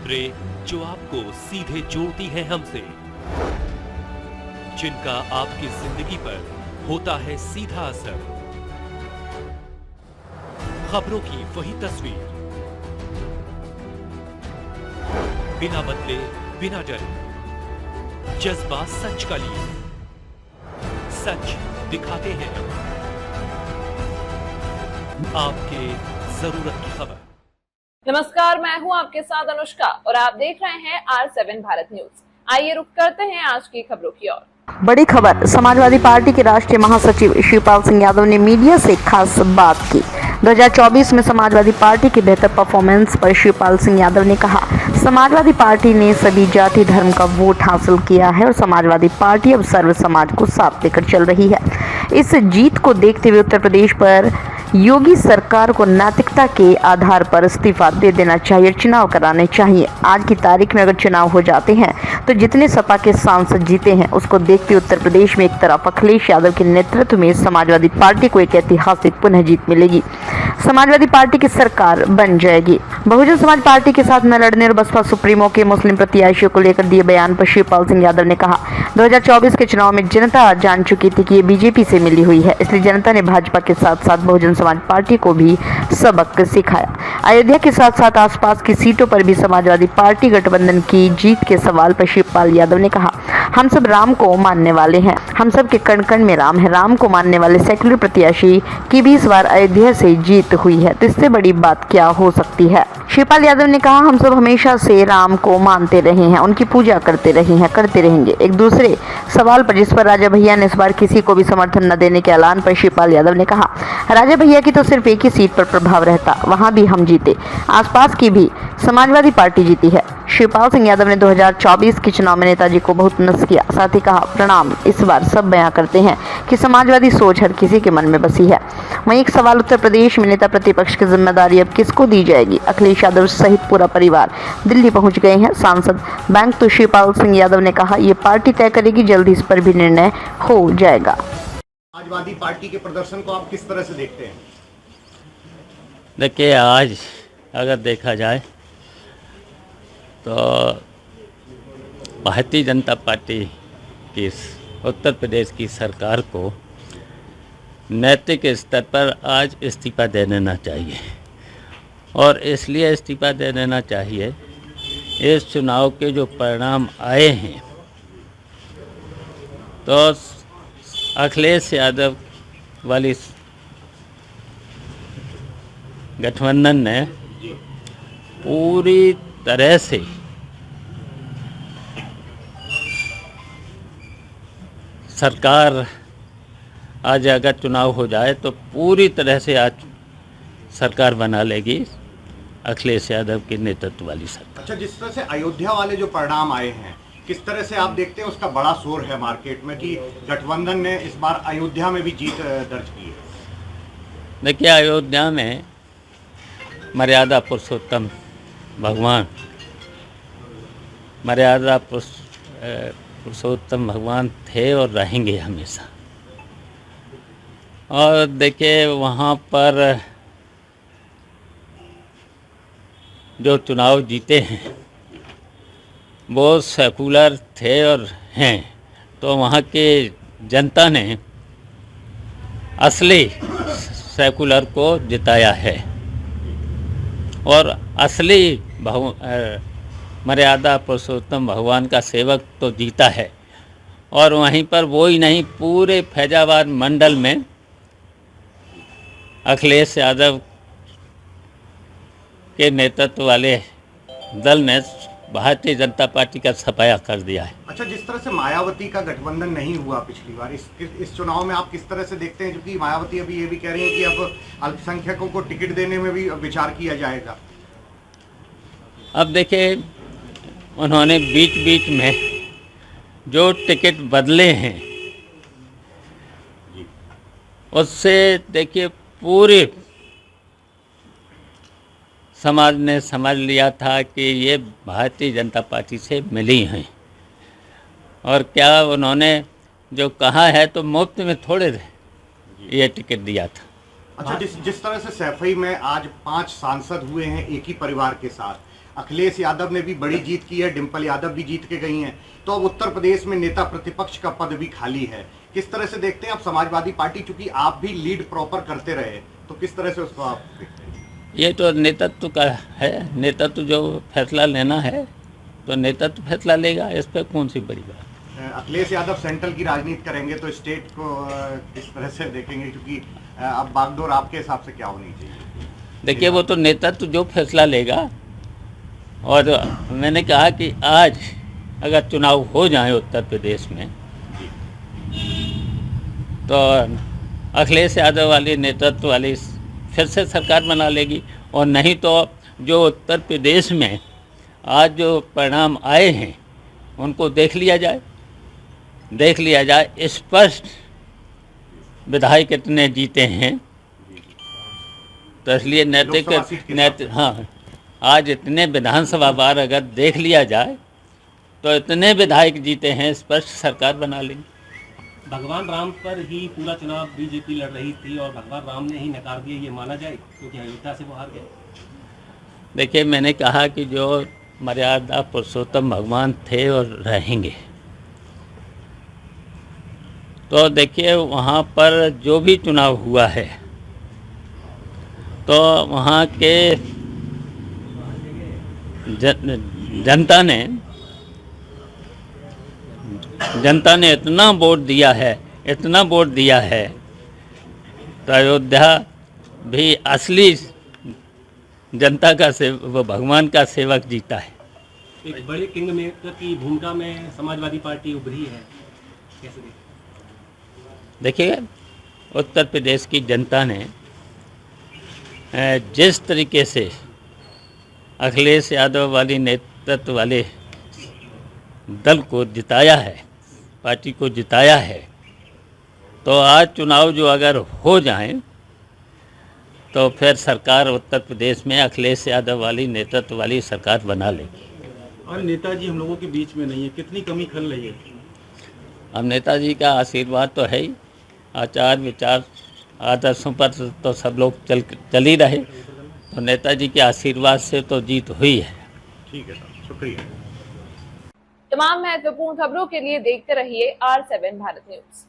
खबरें जो आपको सीधे जोड़ती हैं हमसे, जिनका आपकी जिंदगी पर होता है सीधा असर। खबरों की वही तस्वीर, बिना बदले बिना डरे, जज्बा सच का लिए, सच दिखाते हैं आपके जरूरत की खबर। नमस्कार, मैं हूं आपके साथ अनुष्का और आप देख रहे हैं R7 भारत न्यूज। आइए रुक करते हैं आज की खबरों की ओर। बड़ी खबर, समाजवादी पार्टी के राष्ट्रीय महासचिव शिवपाल सिंह यादव ने मीडिया से खास बात की। 2024 में समाजवादी पार्टी की बेहतर परफॉर्मेंस पर शिवपाल सिंह यादव ने कहा, समाजवादी पार्टी ने सभी जाति धर्म का वोट हासिल किया है और समाजवादी पार्टी अब सर्व समाज को साथ लेकर चल रही है। इस जीत को देखते हुए उत्तर प्रदेश पर योगी सरकार को नैतिकता के आधार पर इस्तीफा दे देना चाहिए, चुनाव कराने चाहिए। आज की तारीख में अगर चुनाव हो जाते हैं तो जितने सपा के सांसद जीते हैं उसको देखते उत्तर प्रदेश में एक तरफ अखिलेश यादव के नेतृत्व में समाजवादी पार्टी को एक ऐतिहासिक पुनः जीत मिलेगी। समाजवादी पार्टी की सरकार बन जाएगी। बहुजन समाज पार्टी के साथ न लड़ने और बसपा सुप्रीमो के मुस्लिम प्रत्याशियों को लेकर दिए बयान पर शिवपाल सिंह यादव ने कहा, 2024 के चुनाव में जनता जान चुकी थी कि ये बीजेपी से मिली हुई है, इसलिए जनता ने भाजपा के साथ साथ बहुजन समाज पार्टी को भी सबक सिखाया। अयोध्या के साथ साथ आसपास की सीटों पर भी समाजवादी पार्टी गठबंधन की जीत के सवाल पर शिवपाल यादव ने कहा, हम सब राम को मानने वाले हैं, हम सब के कण कण में राम है। राम को मानने वाले सेक्युलर प्रत्याशी की भी इस बार अयोध्या से जीत हुई है, तो इससे बड़ी बात क्या हो सकती है। शिवपाल यादव ने कहा, हम सब हमेशा से राम को मानते रहे हैं, उनकी पूजा करते रहे हैं, करते रहेंगे। एक दूसरे सवाल पर जिस पर राजा भैया ने इस बार किसी को भी समर्थन न देने के ऐलान पर शिवपाल यादव ने कहा, राजा भैया की तो सिर्फ एक ही सीट पर प्रभाव रहता, वहां भी हम जीते, आसपास की भी समाजवादी पार्टी जीती है। शिवपाल सिंह यादव ने 2024 के चुनाव में नेताजी को बहुत मिस किया, साथ ही कहा, प्रणाम इस बार सब बयां करते हैं कि समाजवादी सोच हर किसी के मन में बसी है। वहीं एक सवाल, उत्तर प्रदेश में नेता प्रतिपक्ष की जिम्मेदारी अब किसको दी जाएगी। अखिलेश यादव सहित पूरा परिवार दिल्ली पहुंच गए हैं। सांसद बैंक तो शिवपाल सिंह यादव ने कहा, ये पार्टी तय करेगी, जल्द इस पर भी निर्णय हो जाएगा। समाजवादी पार्टी के प्रदर्शन को आप किस तरह से देखते हैं? देखिए, आज अगर देखा जाए तो भारतीय जनता पार्टी की उत्तर प्रदेश की सरकार को नैतिक स्तर पर आज इस्तीफा दे देना चाहिए। और इसलिए इस्तीफा दे देना चाहिए, इस चुनाव के जो परिणाम आए हैं तो अखिलेश यादव वाली गठबंधन ने पूरी तरह से सरकार, आज अगर चुनाव हो जाए तो पूरी तरह से आज सरकार बना लेगी अखिलेश यादव के नेतृत्व वाली सरकार। अच्छा, जिस तरह से अयोध्या वाले जो परिणाम आए हैं, किस तरह से आप देखते हैं? उसका बड़ा शोर है मार्केट में कि गठबंधन ने इस बार अयोध्या में भी जीत दर्ज की है। देखिए, अयोध्या में मर्यादा पुरुषोत्तम भगवान, मर्यादा पुरुषोत्तम भगवान थे और रहेंगे हमेशा। और देखिए, वहाँ पर जो चुनाव जीते हैं वो सेकुलर थे और हैं, तो वहाँ के जनता ने असली सेकुलर को जिताया है और असली मर्यादा पुरुषोत्तम भगवान का सेवक तो जीता है। और वहीं पर वो ही नहीं, पूरे फैजाबाद मंडल में अखिलेश यादव के नेतृत्व वाले दल ने भारतीय जनता पार्टी का सफाया कर दिया है। अच्छा, जिस तरह से मायावती का गठबंधन नहीं हुआ पिछली बार, इस चुनाव में आप किस तरह से देखते हैं? क्योंकि मायावती अभी ये भी कह रही है कि अब अल्पसंख्यकों को टिकट देने में भी विचार किया जाएगा। अब देखिए, उन्होंने बीच बीच में जो टिकट बदले हैं उससे देखिए पूरे समाज ने समझ लिया था कि ये भारतीय जनता पार्टी से मिली हैं। और क्या उन्होंने जो कहा है तो मुफ्त में थोड़े ये टिकट दिया था। अच्छा, जिस तरह से सैफई में आज 5 सांसद हुए हैं एक ही परिवार के साथ, अखिलेश यादव ने भी बड़ी जीत की है, डिम्पल यादव भी जीत के गई हैं, तो अब उत्तर प्रदेश में नेता प्रतिपक्ष का पद भी खाली है। किस तरह से देखते हैं आप समाजवादी पार्टी, चूंकि आप भी लीड प्रॉपर करते रहे, तो किस तरह से उसको आप देखते हैं? ये तो नेतृत्व का है, नेतृत्व जो फैसला लेना है तो नेतृत्व फैसला लेगा, इस पर कौन सी बड़ी बात। अखिलेश यादव सेंट्रल की राजनीति करेंगे तो स्टेट को किस तरह से देखेंगे, क्योंकि अब बागडोर आपके हिसाब से क्या होनी चाहिए? देखिए वो तो नेतृत्व जो फैसला लेगा, और मैंने कहा कि आज अगर चुनाव हो जाए उत्तर प्रदेश में तो अखिलेश यादव वाली नेतृत्व वाली फिर से सरकार बना लेगी, और नहीं तो जो उत्तर प्रदेश में आज जो परिणाम आए हैं उनको देख लिया जाए स्पष्ट विधायक कितने जीते हैं, तो इसलिए नैतिक हाँ, आज इतने विधानसभा बार अगर देख लिया जाए तो इतने विधायक जीते हैं, स्पष्ट सरकार बना लेंगे। भगवान राम पर ही पूरा चुनाव बीजेपी लड़ रही थी और भगवान राम ने ही नकार दिया, ये माना जाए, क्योंकि अयोध्या से वो हार गए। देखिए मैंने कहा कि जो मर्यादा पुरुषोत्तम भगवान थे और रहेंगे, तो देखिए वहाँ पर जो भी चुनाव हुआ है तो वहाँ के जनता ने इतना वोट दिया है तो अयोध्या भी असली जनता का वो भगवान का सेवक जीता है। एक बड़े किंग मेकर की भूमिका में समाजवादी पार्टी उभरी है, कैसे देखिए उत्तर प्रदेश की जनता ने जिस तरीके से अखिलेश यादव वाली नेतृत्व वाले दल को जिताया है, पार्टी को जिताया है, तो आज चुनाव जो अगर हो जाए तो फिर सरकार उत्तर प्रदेश में अखिलेश यादव वाली नेतृत्व वाली सरकार बना लेगी। और नेताजी हम लोगों के बीच में नहीं है, कितनी कमी खल रही है? अब नेताजी का आशीर्वाद तो है ही, आचार विचार आदर्शों पर तो सब लोग चल ही रहे, तो नेताजी के आशीर्वाद से तो जीत हुई है। ठीक है साहब, शुक्रिया। तमाम महत्वपूर्ण खबरों के लिए देखते रहिए R7 भारत न्यूज।